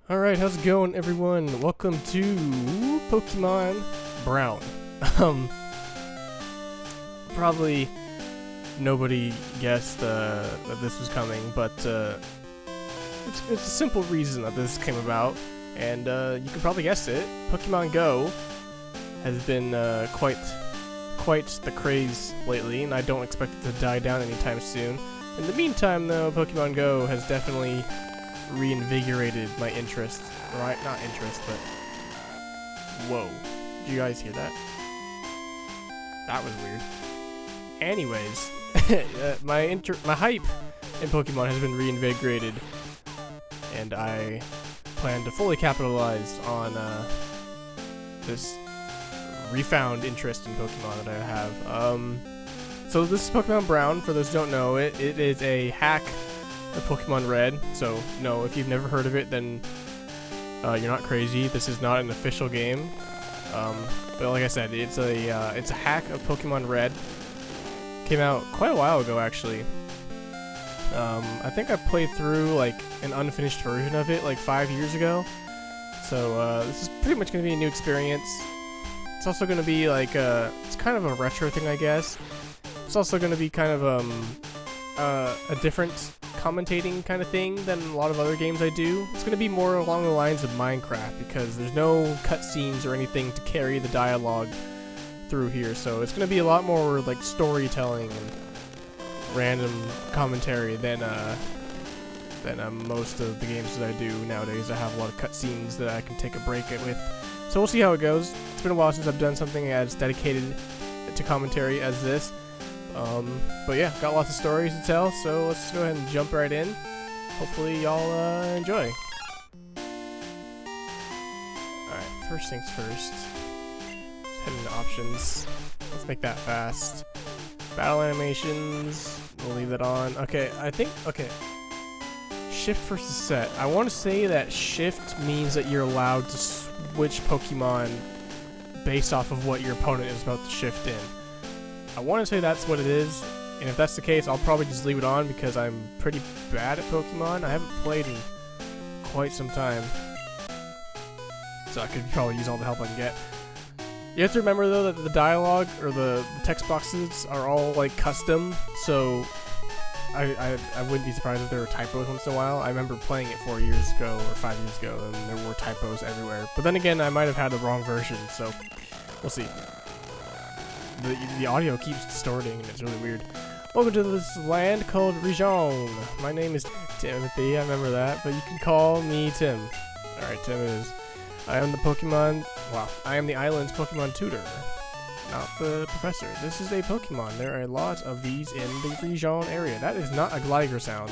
Alright, how's it going, everyone? Welcome to Pokemon Brown. Probably nobody guessed that this was coming, but it's a simple reason that this came about, and you can probably guess it. Pokemon Go has been quite the craze lately, and I don't expect it to die down anytime soon. In the meantime, though, Pokemon Go has definitely reinvigorated my interest. Right? Not interest, but... Whoa. Did you guys hear that? That was weird. Anyways, my hype in Pokemon has been reinvigorated, and I plan to fully capitalize on this refound interest in Pokemon that I have. So this is Pokemon Brown. For those who don't know it, it is a hack of Pokemon Red. So no, if you've never heard of it, then you're not crazy. This is not an official game. But like I said, it's a hack of Pokemon Red. Came out quite a while ago, actually. I think I played through like an unfinished version of it like 5 years ago. So this is pretty much going to be a new experience. It's also going to be like it's kind of a retro thing, I guess. It's also going to be kind of a different commentating kind of thing than a lot of other games I do. It's going to be more along the lines of Minecraft because there's no cutscenes or anything to carry the dialogue through here. So it's going to be a lot more like storytelling and random commentary than most of the games that I do nowadays. I have a lot of cutscenes that I can take a break with. So we'll see how it goes. It's been a while since I've done something as dedicated to commentary as this. But yeah, got lots of stories to tell, so let's go ahead and jump right in. Hopefully y'all enjoy. Alright, first things first. Let's head into options. Let's make that fast. Battle animations, we'll leave that on. Okay, okay. Shift versus set. I want to say that shift means that you're allowed to switch Pokemon based off of what your opponent is about to shift in. I want to say that's what it is, and if that's the case, I'll probably just leave it on because I'm pretty bad at Pokemon. I haven't played in quite some time, so I could probably use all the help I can get. You have to remember, though, that the dialogue, or the text boxes, are all, like, custom, so I wouldn't be surprised if there were typos once in a while. I remember playing it 4 years ago, or 5 years ago, and there were typos everywhere. But then again, I might have had the wrong version, so we'll see. The audio keeps distorting, and it's really weird. Welcome to this land called Rijon. My name is Timothy, I remember that, but you can call me Tim. Alright, Tim it is. I am the island's Pokemon tutor, not the professor. This is a Pokemon. There are a lot of these in the Rijon area. That is not a glider sound.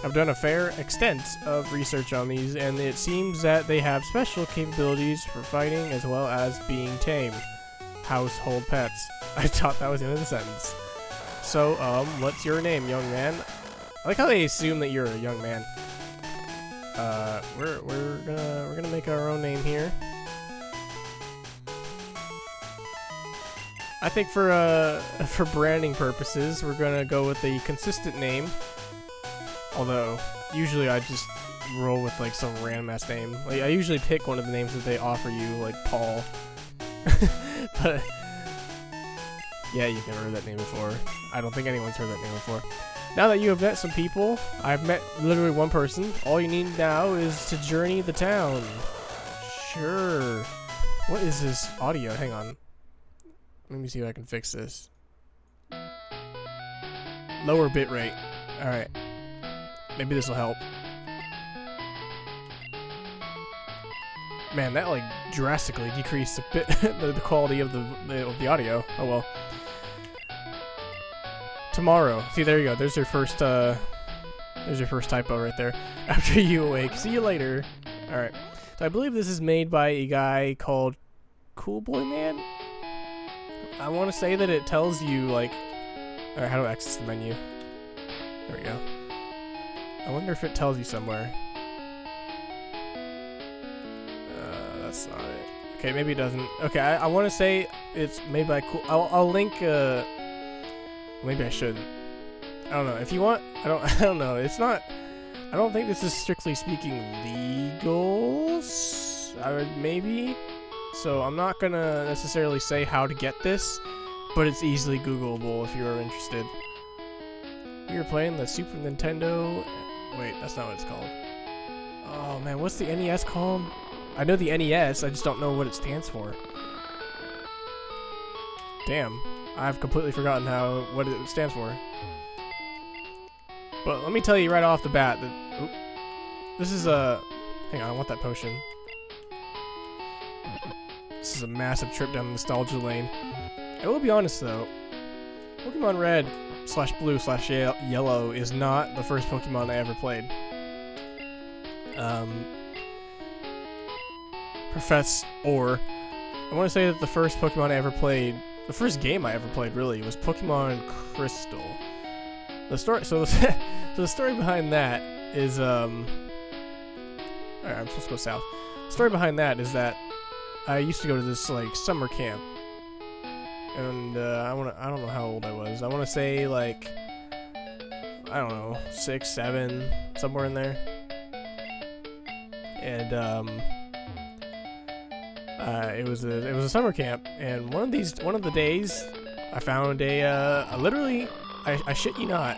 I've done a fair extent of research on these, and it seems that they have special capabilities for fighting as well as being tame. Household pets. I thought that was the end of the sentence. So, what's your name, young man? I like how they assume that you're a young man. We're gonna make our own name here. I think for branding purposes, we're gonna go with a consistent name. Although, usually I just roll with like some random ass name. Like I usually pick one of the names that they offer you, like Paul. But yeah, you've never heard that name before. I don't think anyone's heard that name before. Now that you have met some people, I've met literally one person. All you need now is to journey the town. Sure. What is this audio? Hang on. Let me see if I can fix this. Lower bitrate. Alright. Maybe this will help. Man, that like drastically decreased a bit the quality of the audio. Oh well. Tomorrow. See, there you go. There's your first typo right there. After you awake. See you later. All right. So I believe this is made by a guy called Koolboyman. I want to say that it tells you like. All right. How do I access the menu? There we go. I wonder if it tells you somewhere. That's not it. Okay, maybe it doesn't. Okay, I want to say it's made by Cool. I'll link. Maybe I shouldn't. I don't know. If you want, I don't know. It's not. I don't think this is strictly speaking legal. Maybe. So I'm not gonna necessarily say how to get this, but it's easily Googleable if you are interested. We were playing the Super Nintendo. Wait, that's not what it's called. Oh man, what's the NES called? I know the NES, I just don't know what it stands for. Damn, I've completely forgotten what it stands for. But let me tell you right off the bat that this is a. Hang on, I want that potion. This is a massive trip down the nostalgia lane. I will be honest though, Pokemon Red / Blue / Yellow is not the first Pokemon I ever played. I want to say that the first Pokemon I ever played, the first game I ever played really, was Pokemon Crystal. The story, so the story behind that is alright, I'm supposed to go south. The story behind that is that I used to go to this like summer camp, and I don't know how old I was. I want to say like, I don't know, 6, 7, somewhere in there. And it was a summer camp, and one of the days I found literally, I shit you not.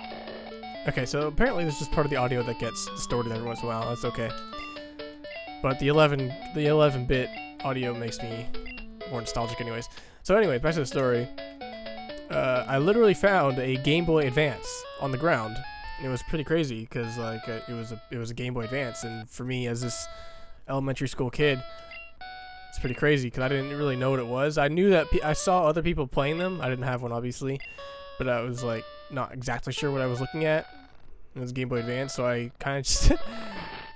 Okay, so apparently this is just part of the audio that gets distorted every once in a while. That's okay. But the 11-bit audio makes me more nostalgic anyways. So anyway, back to the story. I literally found a Game Boy Advance on the ground. And it was pretty crazy because like it was a Game Boy Advance, and for me as this elementary school kid, it's pretty crazy because I didn't really know what it was. I knew that I saw other people playing them. I didn't have one obviously, but I was like not exactly sure what I was looking at. It was Game Boy Advance, so I kind of just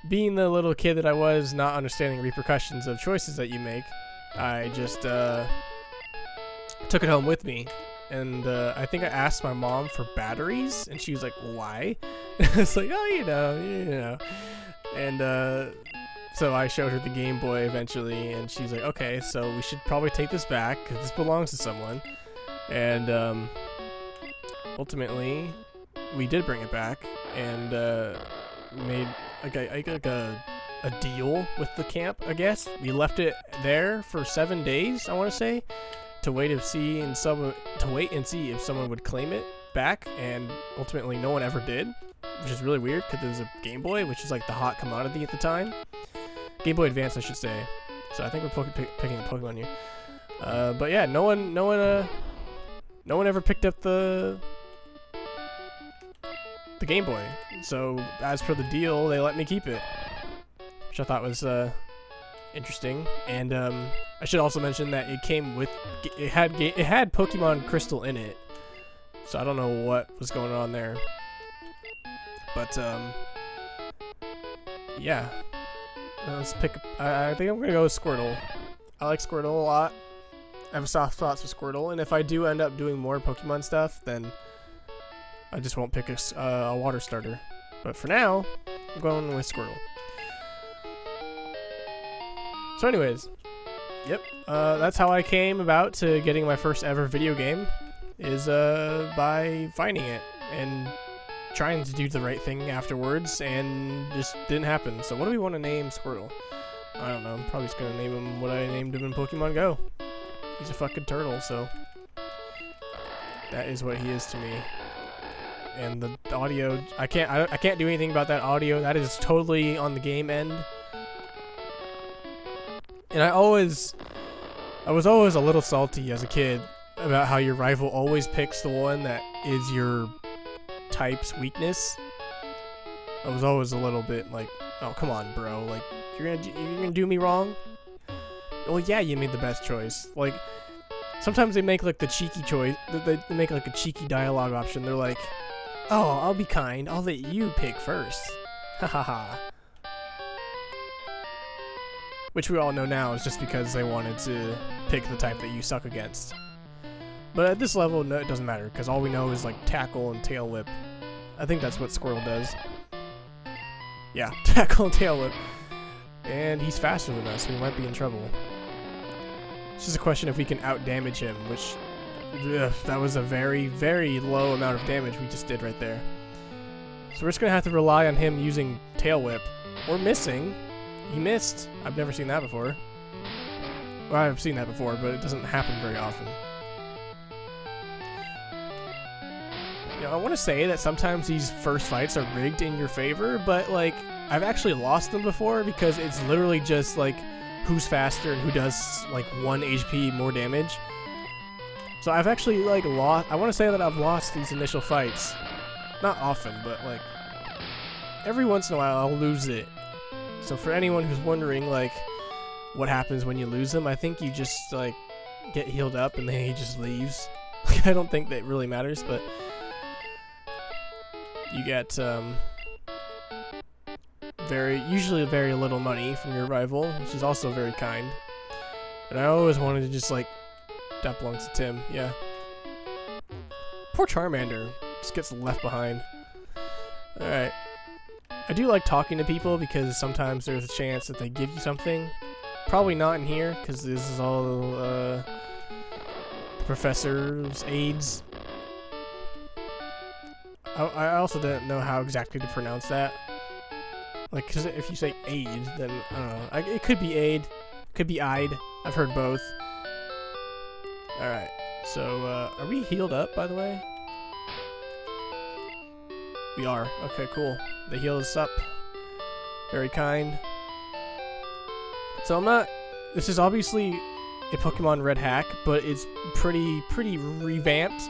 being the little kid that I was, not understanding repercussions of choices that you make, I just took it home with me. And I think I asked my mom for batteries, and she was like, "Why?" It's like, "Oh, you know." And so I showed her the Game Boy eventually, and she's like, "Okay, so we should probably take this back because this belongs to someone." And ultimately, we did bring it back, and we made like a deal with the camp. I guess we left it there for 7 days. I want to say. To wait and see if someone would claim it back, and ultimately no one ever did, which is really weird because it was a Game Boy, which is like the hot commodity at the time. Game Boy Advance, I should say. So I think we're picking a Pokemon here. But yeah, no one ever picked up the Game Boy. So as per the deal, they let me keep it, which I thought was interesting. And I should also mention that it came with it had Pokemon Crystal in it, so I don't know what was going on there. But yeah, let's pick. I think I'm gonna go with Squirtle. I like Squirtle a lot. I have a soft spot for Squirtle, and if I do end up doing more Pokemon stuff, then I just won't pick a water starter. But for now, I'm going with Squirtle. So anyways, yep, that's how I came about to getting my first ever video game, is by finding it and trying to do the right thing afterwards, and just didn't happen. So what do we want to name Squirtle? I don't know, I'm probably just gonna name him what I named him in Pokemon Go. He's a fucking turtle, so that is what he is to me. And the audio, I can't do anything about that audio. That is totally on the game end. And I was always a little salty as a kid about how your rival always picks the one that is your type's weakness. I was always a little bit like, oh come on, bro, like you're gonna do me wrong? Well, yeah, you made the best choice. Like sometimes they make like the cheeky choice. They make like a cheeky dialogue option. They're like, oh, I'll be kind. I'll let you pick first. Ha ha ha. Which we all know now is just because they wanted to pick the type that you suck against. But at this level, no, it doesn't matter, because all we know is like Tackle and Tail Whip. I think that's what Squirtle does. Yeah, Tackle and Tail Whip. And he's faster than us, so we might be in trouble. It's just a question if we can out-damage him, which... Ugh, that was a very, very low amount of damage we just did right there. So we're just gonna have to rely on him using Tail Whip. Or missing. He missed. I've never seen that before. Well, I've seen that before, but it doesn't happen very often. You know, I want to say that sometimes these first fights are rigged in your favor, but like, I've actually lost them before because it's literally just like who's faster and who does like 1 HP more damage. So I've actually like lost, I want to say that I've lost these initial fights. Not often, but like every once in a while I'll lose it. So for anyone who's wondering like what happens when you lose them, I think you just like get healed up and then he just leaves. Like, I don't think that really matters, but you get usually very little money from your rival, which is also very kind. And I always wanted to just like, that belongs to Tim, yeah. Poor Charmander just gets left behind. Alright. I do like talking to people because sometimes there's a chance that they give you something. Probably not in here because this is all professor's aides. I also didn't know how exactly to pronounce that. Like, cause if you say aid, then I don't know. It could be aid, could be I'd. I've heard both. All right. So, are we healed up, by the way? We are. Okay, cool. They healed us up. Very kind. So I'm not. This is obviously a Pokemon Red hack, but it's pretty revamped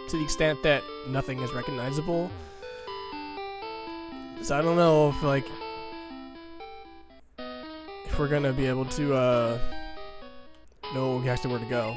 to the extent that nothing is recognizable. So I don't know if like if we're gonna be able to know exactly where to go.